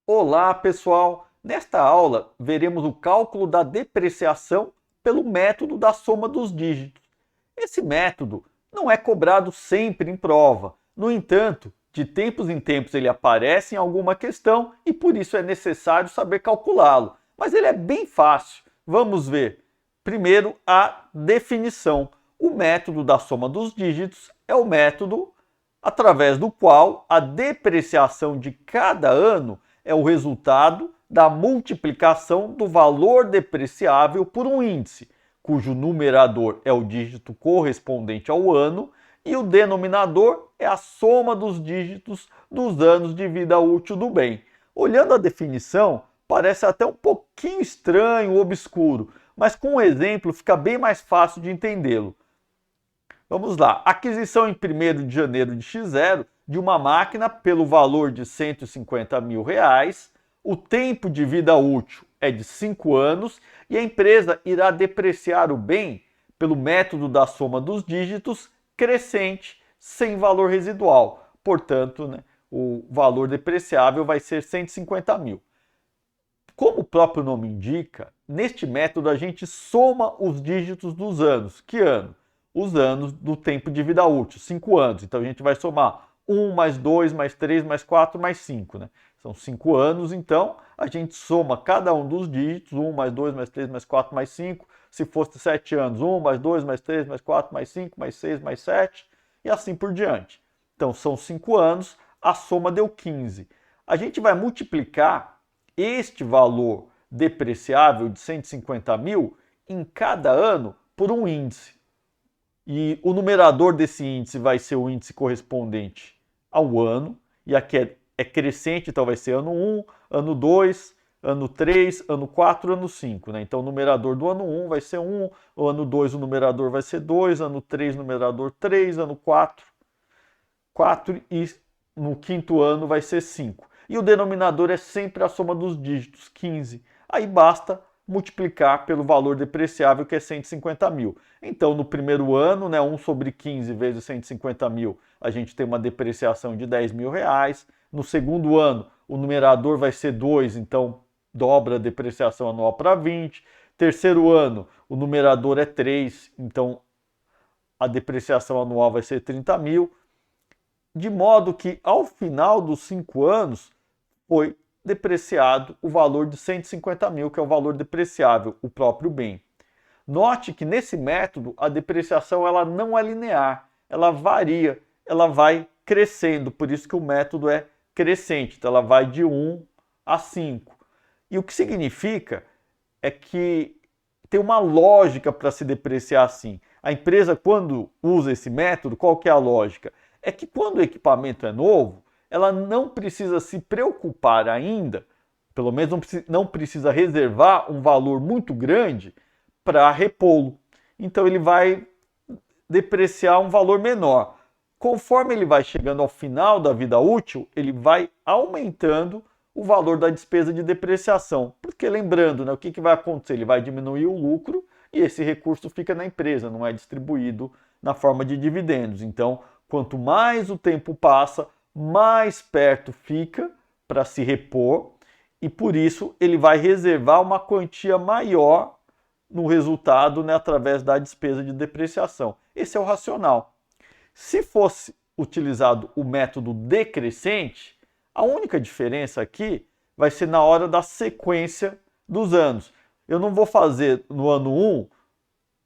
Olá, pessoal! Nesta aula, veremos o cálculo da depreciação pelo método da soma dos dígitos. Esse método não é cobrado sempre em prova. No entanto, de tempos em tempos ele aparece em alguma questão e por isso é necessário saber calculá-lo. Mas ele é bem fácil. Vamos ver. Primeiro, a definição. O método da soma dos dígitos é o método através do qual a depreciação de cada ano é o resultado da multiplicação do valor depreciável por um índice, cujo numerador é o dígito correspondente ao ano e o denominador é a soma dos dígitos dos anos de vida útil do bem. Olhando a definição, parece até um pouquinho estranho ou obscuro, mas com um exemplo fica bem mais fácil de entendê-lo. Vamos lá. Aquisição em 1º de janeiro de X0 de uma máquina pelo valor de R$150 mil. O tempo de vida útil é de 5 anos e a empresa irá depreciar o bem pelo método da soma dos dígitos crescente sem valor residual. Portanto, o valor depreciável vai ser 150 mil. Como o próprio nome indica, neste método a gente soma os dígitos dos anos. Que ano? Os anos do tempo de vida útil, 5 anos. Então a gente vai somar 1 mais 2 mais 3 mais 4 mais 5. São 5 anos, então a gente soma cada um dos dígitos, 1 mais 2 mais 3 mais 4 mais 5. Se fosse 7 anos, 1 mais 2 mais 3 mais 4 mais 5 mais 6 mais 7 e assim por diante. Então são 5 anos, a soma deu 15. A gente vai multiplicar este valor depreciável de 150 mil em cada ano por um índice. E o numerador desse índice vai ser o índice correspondente ao ano, e aqui é crescente, então vai ser ano 1, ano 2, ano 3, ano 4, ano 5. Então o numerador do ano 1 vai ser 1, o ano 2 o numerador vai ser 2, ano 3 o numerador 3, ano 4, 4 e no 5º ano vai ser 5. E o denominador é sempre a soma dos dígitos, 15. Aí basta multiplicar pelo valor depreciável, que é 150 mil. Então, no primeiro ano, 1 sobre 15 vezes 150 mil, a gente tem uma depreciação de 10 mil reais. No segundo ano, o numerador vai ser 2, então dobra a depreciação anual para 20. Terceiro ano, o numerador é 3, então a depreciação anual vai ser 30 mil. De modo que, ao final dos 5 anos, foi depreciado o valor de 150 mil, que é o valor depreciável, o próprio bem. Note que nesse método a depreciação ela não é linear, ela varia, ela vai crescendo, por isso que o método é crescente, então ela vai de 1 a 5. E o que significa é que tem uma lógica para se depreciar assim. A empresa, quando usa esse método, qual que é a lógica? É que quando o equipamento é novo, ela não precisa se preocupar ainda, pelo menos não precisa reservar um valor muito grande para repô-lo. Então ele vai depreciar um valor menor. Conforme ele vai chegando ao final da vida útil, ele vai aumentando o valor da despesa de depreciação. Porque lembrando, o que vai acontecer? Ele vai diminuir o lucro e esse recurso fica na empresa, não é distribuído na forma de dividendos. Então, quanto mais o tempo passa, mais perto fica para se repor e por isso ele vai reservar uma quantia maior no resultado, através da despesa de depreciação. Esse é o racional. Se fosse utilizado o método decrescente, a única diferença aqui vai ser na hora da sequência dos anos. Eu não vou fazer no ano 1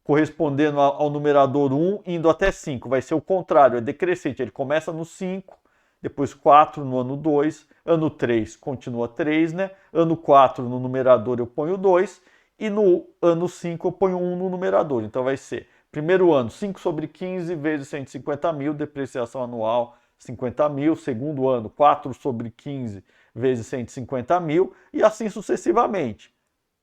correspondendo ao numerador 1 indo até 5, vai ser o contrário, é decrescente, ele começa no 5, depois 4 no ano 2, ano 3 continua 3, ano 4 no numerador eu ponho 2 e no ano 5 eu ponho 1 no numerador. Então vai ser, primeiro ano, 5 sobre 15 vezes 150 mil, depreciação anual 50 mil. Segundo ano, 4 sobre 15 vezes 150 mil e assim sucessivamente.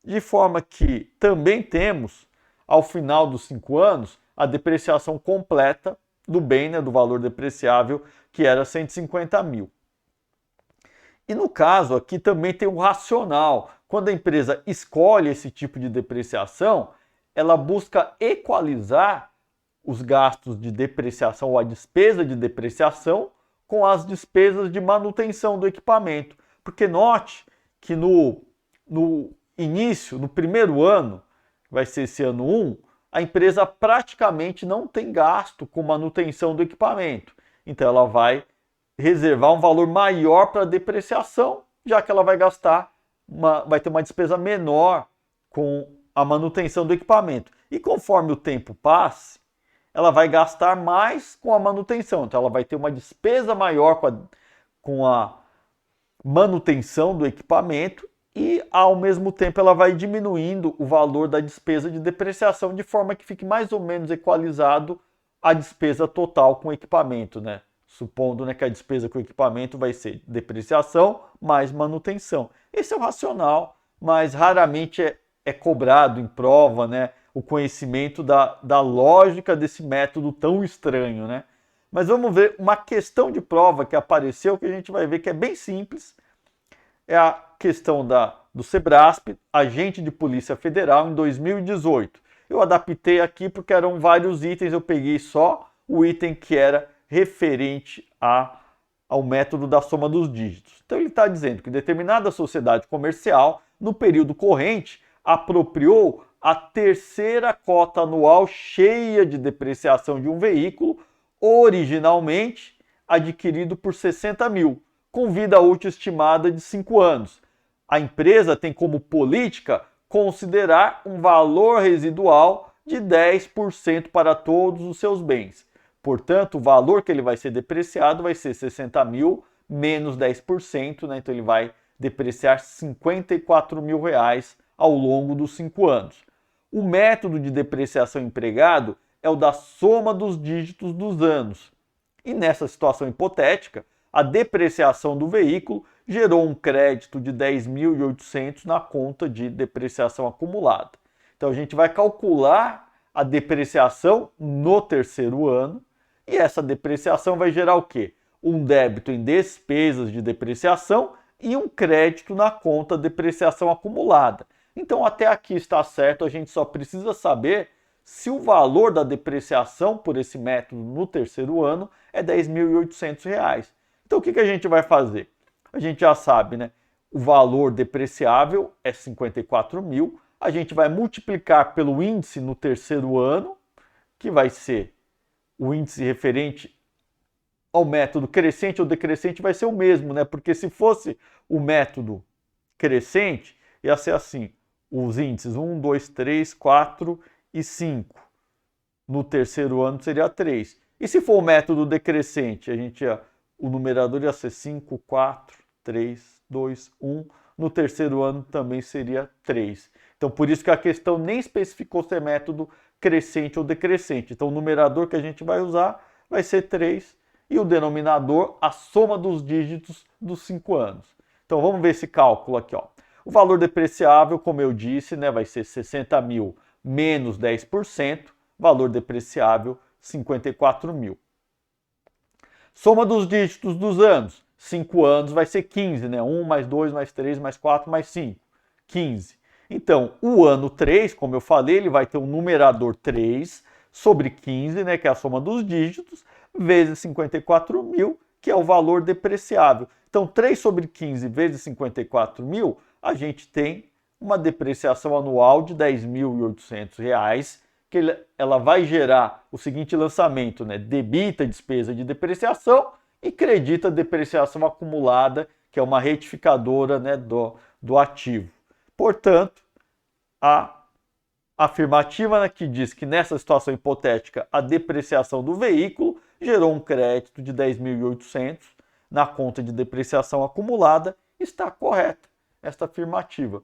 De forma que também temos, ao final dos 5 anos, a depreciação completa do bem, do valor depreciável, que era 150 mil. E no caso aqui também tem um racional. Quando a empresa escolhe esse tipo de depreciação, ela busca equalizar os gastos de depreciação ou a despesa de depreciação com as despesas de manutenção do equipamento. Porque note que no início, no primeiro ano, vai ser esse ano 1, a empresa praticamente não tem gasto com manutenção do equipamento. Então ela vai reservar um valor maior para depreciação, já que ela vai gastar, vai ter uma despesa menor com a manutenção do equipamento. E conforme o tempo passe, ela vai gastar mais com a manutenção. Então ela vai ter uma despesa maior com a manutenção do equipamento e, ao mesmo tempo, ela vai diminuindo o valor da despesa de depreciação de forma que fique mais ou menos equalizado a despesa total com o equipamento, né? Supondo, né, que a despesa com o equipamento vai ser depreciação mais manutenção. Esse é o racional, mas raramente é cobrado em prova, né, o conhecimento da lógica desse método tão estranho, né? Mas vamos ver uma questão de prova que apareceu, que a gente vai ver que é bem simples. É a questão do Sebrasp, agente de Polícia Federal, em 2018. Eu adaptei aqui porque eram vários itens, eu peguei só o item que era referente ao método da soma dos dígitos. Então ele está dizendo que determinada sociedade comercial, no período corrente, apropriou a terceira cota anual cheia de depreciação de um veículo, originalmente adquirido por 60 mil, com vida útil estimada de 5 anos. A empresa tem como política considerar um valor residual de 10% para todos os seus bens. Portanto, o valor que ele vai ser depreciado vai ser 60 mil menos 10%, né? Então ele vai depreciar 54 mil reais ao longo dos 5 anos. O método de depreciação empregado é o da soma dos dígitos dos anos. E nessa situação hipotética, a depreciação do veículo gerou um crédito de 10.800 na conta de depreciação acumulada. Então a gente vai calcular a depreciação no terceiro ano e essa depreciação vai gerar o quê? Um débito em despesas de depreciação e um crédito na conta depreciação acumulada. Então até aqui está certo, a gente só precisa saber se o valor da depreciação por esse método no terceiro ano é R$ 10.800. Então o que a gente vai fazer? A gente já sabe, né? O valor depreciável é 54 mil. A gente vai multiplicar pelo índice no terceiro ano, que vai ser o índice referente ao método crescente ou decrescente, vai ser o mesmo, né? Porque se fosse o método crescente, ia ser assim, os índices 1, 2, 3, 4 e 5. No terceiro ano seria 3. E se for o método decrescente, o numerador ia ser 5, 4, 3, 2, 1. No terceiro ano também seria 3. Então, por isso que a questão nem especificou se é método crescente ou decrescente. Então, o numerador que a gente vai usar vai ser 3 e o denominador a soma dos dígitos dos 5 anos. Então, vamos ver esse cálculo aqui, ó. O valor depreciável, como eu disse, né, vai ser 60 mil menos 10%, valor depreciável 54 mil. Soma dos dígitos dos anos, 5 anos vai ser 15, né? 1 mais 2 mais 3 mais 4 mais 5, 15. Então, o ano 3, como eu falei, ele vai ter um numerador 3 sobre 15, né, que é a soma dos dígitos, vezes 54 mil, que é o valor depreciável. Então, 3 sobre 15 vezes 54 mil, a gente tem uma depreciação anual de R$ 10.800, que ela vai gerar o seguinte lançamento, né? Debita a despesa de depreciação e credita a depreciação acumulada, que é uma retificadora, né, do ativo. Portanto, a afirmativa, né, que diz que nessa situação hipotética a depreciação do veículo gerou um crédito de 10.800 na conta de depreciação acumulada, está correta esta afirmativa.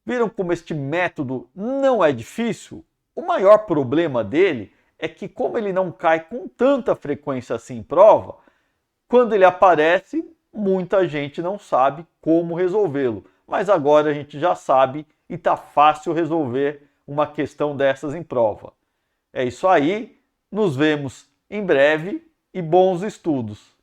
Viram como este método não é difícil? O maior problema dele é que, como ele não cai com tanta frequência assim em prova, quando ele aparece, muita gente não sabe como resolvê-lo. Mas agora a gente já sabe e está fácil resolver uma questão dessas em prova. É isso aí, nos vemos em breve e bons estudos!